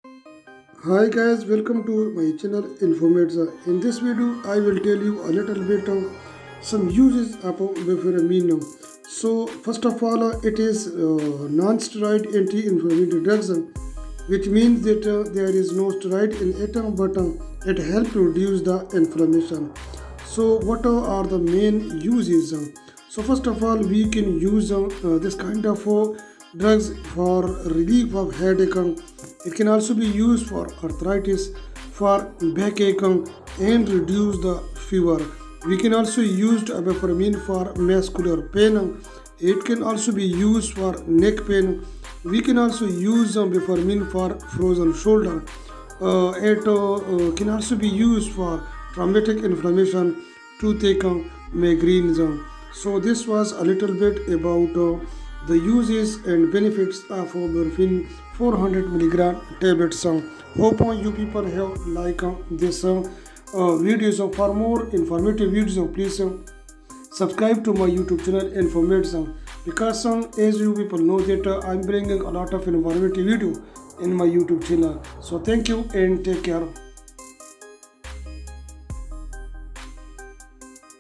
Hi guys, welcome to my channel Information. In this video, I will tell you a little bit of some uses of Bufferin. So first of all, it is non-steroid anti-inflammatory drugs, which means that there is no steroid in it, but it helps to reduce the inflammation. So what are the main uses? So first of all, we can use this kind of drugs for relief of headache. It can also be used for arthritis, for backache, and reduce the fever. We can also use ibuprofen for muscular pain. It can also be used for neck pain. We can also use ibuprofen for frozen shoulder. It can also be used for traumatic inflammation, toothache, migraines. So this was a little bit about the uses and benefits of Bufferin 400 milligram tablets. Hope you people have like this videos. For more informative videos, please subscribe to my YouTube channel Information, because as you people know that I'm bringing a lot of informative video in my YouTube channel. So thank you and take care.